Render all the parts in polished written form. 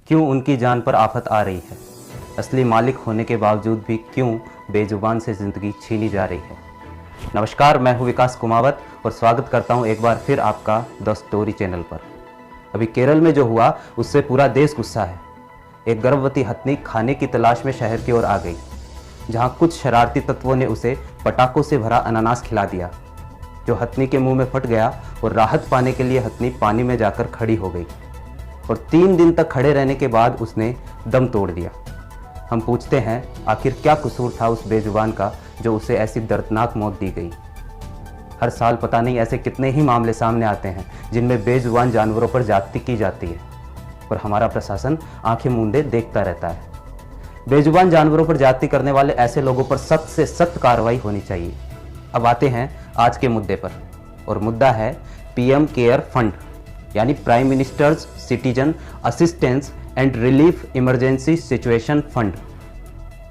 क्यों उनकी जान पर आफत आ रही है? असली मालिक होने के बावजूद भी क्यों बेजुबान से ज़िंदगी छीनी जा रही है? नमस्कार, मैं हूं विकास कुमावत और स्वागत करता हूं एक बार फिर आपका द स्टोरी चैनल पर। अभी केरल में जो हुआ उससे पूरा देश गुस्सा है। एक गर्भवती हथनी खाने की तलाश में शहर की ओर आ गई, जहां कुछ शरारती तत्वों ने उसे पटाखों से भरा अनानास खिला दिया, जो हथनी के मुंह में फट गया और राहत पाने के लिए हथनी पानी में जाकर खड़ी हो गई और 3 दिन तक खड़े रहने के बाद उसने दम तोड़ दिया। हम पूछते हैं, आखिर क्या कसूर था उस बेजुबान का जो उसे ऐसी दर्दनाक मौत दी गई? हर साल पता नहीं ऐसे कितने ही मामले सामने आते हैं जिनमें बेजुबान जानवरों पर ज्यादती की जाती है और हमारा प्रशासन आंखें मूंदे देखता रहता है। बेजुबान जानवरों पर ज्यादती करने वाले ऐसे लोगों पर सख्त से सख्त कार्रवाई होनी चाहिए। अब आते हैं आज के मुद्दे पर, और मुद्दा है पीएम केयर फंड, यानी prime ministers citizen assistance and relief emergency situation fund,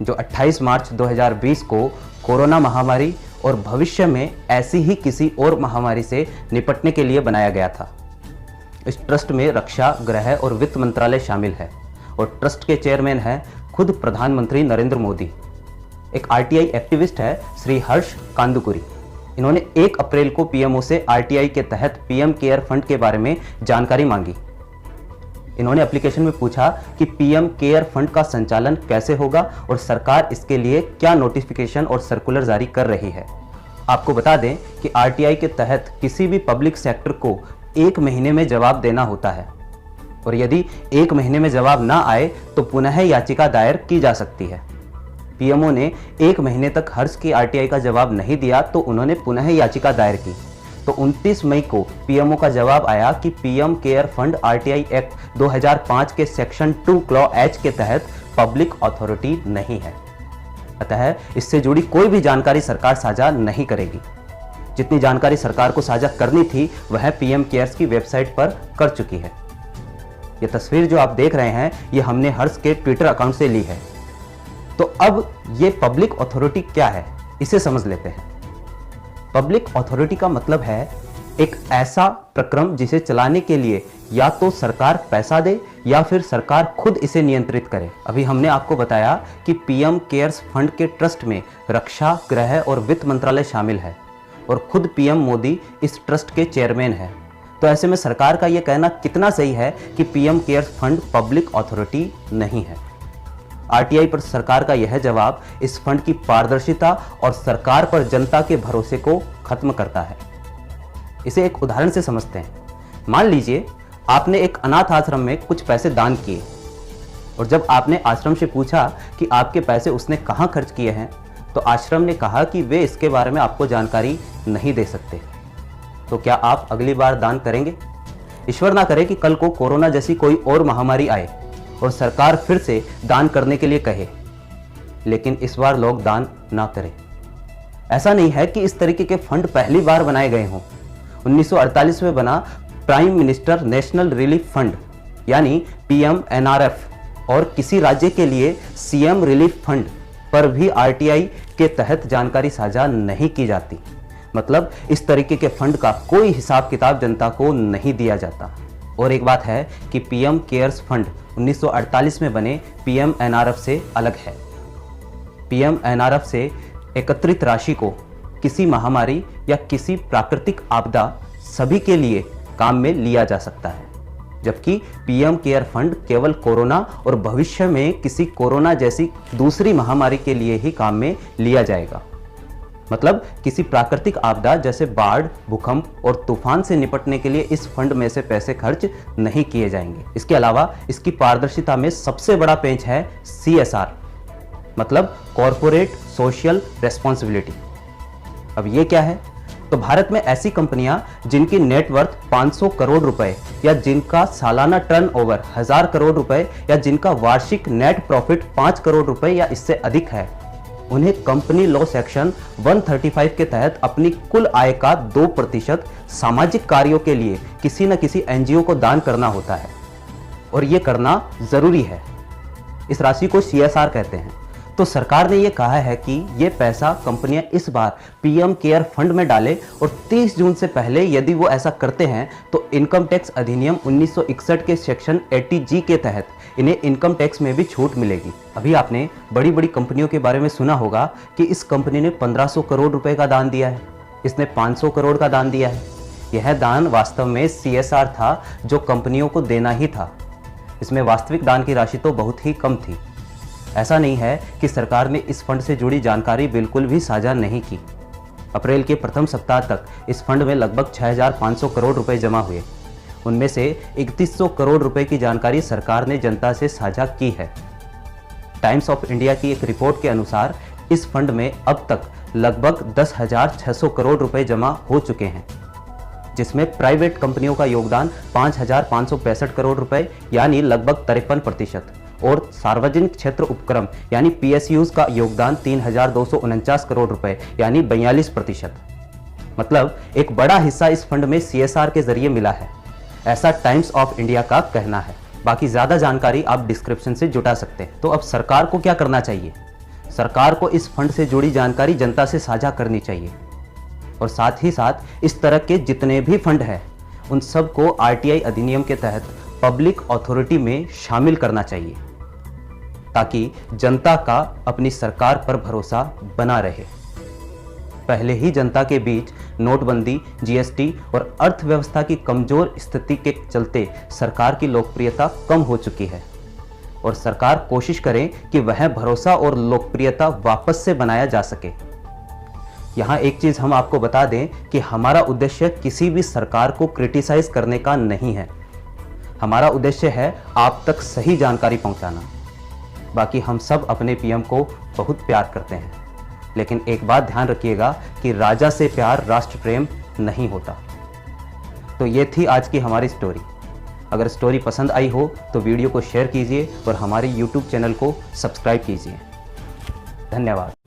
जो 28 मार्च 2020 को कोरोना महामारी और भविष्य में ऐसी ही किसी और महामारी से निपटने के लिए बनाया गया था। इस ट्रस्ट में रक्षा, गृह और वित्त मंत्रालय शामिल है और ट्रस्ट के चेयरमैन हैं खुद प्रधानमंत्री नरेंद्र मोदी। एक आरटीआई एक्टिविस्ट है श्री हर्ष कांदुकुरी। इन्होंने 1 अप्रैल को पीएमओ से आरटीआई के तहत पीएम केयर फंड के बारे में जानकारी मांगी। इन्होंने एप्लीकेशन में पूछा कि पीएम केयर फंड का संचालन कैसे होगा और सरकार इसके लिए क्या नोटिफिकेशन और सर्कुलर जारी कर रही है। आपको बता दें कि आरटीआई के तहत किसी भी पब्लिक सेक्टर को 1 महीने में जवाब देना होता है और यदि 1 महीने में जवाब ना आए तो पुनः याचिका दायर की जा सकती है। पीएमओ ने 1 महीने तक हर्ष की आरटीआई का जवाब नहीं दिया तो उन्होंने पुनः याचिका दायर की। तो 29 मई को पीएमओ का जवाब आया कि PM care fund RTI act 2005 के सेक्शन 2 क्लॉ एच के तहत पब्लिक अथॉरिटी नहीं है, अतः इससे जुड़ी कोई भी जानकारी सरकार साझा नहीं करेगी। जितनी जानकारी सरकार को साझा करनी थी वह पीएम केयर्स की वेबसाइट पर कर चुकी है। यह तस्वीर जो आप देख रहे हैं ये हमने हर्ष के ट्विटर अकाउंट से ली है। तो अब ये पब्लिक अथॉरिटी क्या है, इसे समझ लेते हैं। पब्लिक अथॉरिटी का मतलब है एक ऐसा प्रक्रम जिसे चलाने के लिए या तो सरकार पैसा दे या फिर सरकार खुद इसे नियंत्रित करे। अभी हमने आपको बताया कि पीएम केयर्स फंड के ट्रस्ट में रक्षा, गृह और वित्त मंत्रालय शामिल है और खुद पीएम मोदी इस ट्रस्ट के चेयरमैन हैं। तो ऐसे में सरकार का यह कहना कितना सही है कि PM cares fund public authority नहीं है? आरटीआई पर सरकार का यह जवाब इस फंड की पारदर्शिता और सरकार पर जनता के भरोसे को खत्म करता है। इसे एक उदाहरण से समझते हैं। मान लीजिए आपने एक अनाथ आश्रम में कुछ पैसे दान किए और जब आपने आश्रम से पूछा कि आपके पैसे उसने कहां खर्च किए हैं तो आश्रम ने कहा कि वे इसके बारे में आपको जानकारी नहीं दे सकते। तो क्या आप अगली बार दान करेंगे? ईश्वर ना करे कि कल को कोरोना जैसी कोई और महामारी आए और सरकार फिर से दान करने के लिए कहे, लेकिन इस बार लोग दान ना करें। ऐसा नहीं है कि इस तरीके के फंड पहली बार बनाए गए हों। 1948 में बना prime minister national relief fund यानी पीएमएनआरएफ और किसी राज्य के लिए सीएम रिलीफ फंड पर भी आरटीआई के तहत जानकारी साझा नहीं की जाती। मतलब इस तरीके के फंड का कोई हिसाब किताब जनता को नहीं दिया जाता। और एक बात है कि पीएम केयर्स फंड 1948 में बने पीएमएनआरएफ से अलग है। पीएमएनआरएफ से एकत्रित राशि को किसी महामारी या किसी प्राकृतिक आपदा सभी के लिए काम में लिया जा सकता है, जबकि पीएम केयर फंड केवल कोरोना और भविष्य में किसी कोरोना जैसी दूसरी महामारी के लिए ही काम में लिया जाएगा। मतलब किसी प्राकृतिक आपदा जैसे बाढ़, भूकंप और तूफान से निपटने के लिए इस फंड में से पैसे खर्च नहीं किए जाएंगे। इसके अलावा इसकी पारदर्शिता में सबसे बड़ा पेंच है सीएसआर, मतलब कॉरपोरेट सोशल रेस्पॉन्सिबिलिटी। अब ये क्या है? तो भारत में ऐसी कंपनियां जिनकी नेटवर्थ 500 करोड़ रुपए या जिनका सालाना टर्नओवर 1000 करोड़ रुपए या जिनका वार्षिक नेट प्रॉफिट 5 करोड़ रुपए या इससे अधिक है, उन्हें कंपनी लॉ सेक्शन 135 के तहत अपनी कुल आय का 2% सामाजिक कार्यों के लिए किसी न किसी एनजीओ को दान करना होता है और यह करना जरूरी है। इस राशि को सीएसआर कहते हैं। तो सरकार ने ये कहा है कि ये पैसा कंपनियां इस बार पीएम केयर फंड में डालें और 30 जून से पहले यदि वो ऐसा करते हैं तो इनकम टैक्स अधिनियम 1961 के सेक्शन 80G के तहत इन्हें इनकम टैक्स में भी छूट मिलेगी। अभी आपने बड़ी बड़ी कंपनियों के बारे में सुना होगा कि इस कंपनी ने 1500 करोड़ रुपए का दान दिया है, इसने 500 करोड़ का दान दिया है। यह दान वास्तव में CSR था जो कंपनियों को देना ही था। इसमें वास्तविक दान की राशि तो बहुत ही कम थी। ऐसा नहीं है कि सरकार ने इस फंड से जुड़ी जानकारी बिल्कुल भी साझा नहीं की। अप्रैल के प्रथम सप्ताह तक इस फंड में लगभग 6500 करोड़ रुपए जमा हुए। उनमें से 3100 करोड़ रुपए की जानकारी सरकार ने जनता से साझा की है। टाइम्स ऑफ इंडिया की एक रिपोर्ट के अनुसार इस फंड में अब तक लगभग 10,600 करोड़ रुपए जमा हो चुके हैं, जिसमें प्राइवेट कंपनियों का योगदान 5,565 करोड़ रुपए यानी लगभग 53% और सार्वजनिक क्षेत्र उपक्रम यानी PSUs का योगदान 3,249 करोड़ रुपए यानी 42%। मतलब एक बड़ा हिस्सा इस फंड में CSR के जरिए मिला है, ऐसा टाइम्स ऑफ इंडिया का कहना है। बाकी ज्यादा जानकारी आप डिस्क्रिप्शन से जुटा सकते हैं। तो अब सरकार को क्या करना चाहिए? सरकार को इस फंड से जुड़ी जानकारी जनता से साझा करनी चाहिए और साथ ही साथ इस तरह के जितने भी फंड हैं उन सबको RTI अधिनियम के तहत पब्लिक अथॉरिटी में शामिल करना चाहिए ताकि जनता का अपनी सरकार पर भरोसा बना रहे। पहले ही जनता के बीच नोटबंदी, GST और अर्थव्यवस्था की कमजोर स्थिति के चलते सरकार की लोकप्रियता कम हो चुकी है और सरकार कोशिश करे कि वह भरोसा और लोकप्रियता वापस से बनाया जा सके। यहाँ एक चीज हम आपको बता दें कि हमारा उद्देश्य किसी भी सरकार को क्रिटिसाइज करने का नहीं है। हमारा उद्देश्य है आप तक सही जानकारी पहुंचाना। बाकी हम सब अपने PM को बहुत प्यार करते हैं, लेकिन एक बात ध्यान रखिएगा कि राजा से प्यार राष्ट्र प्रेम नहीं होता। तो ये थी आज की हमारी स्टोरी। अगर स्टोरी पसंद आई हो तो वीडियो को शेयर कीजिए और हमारे YouTube चैनल को सब्सक्राइब कीजिए। धन्यवाद।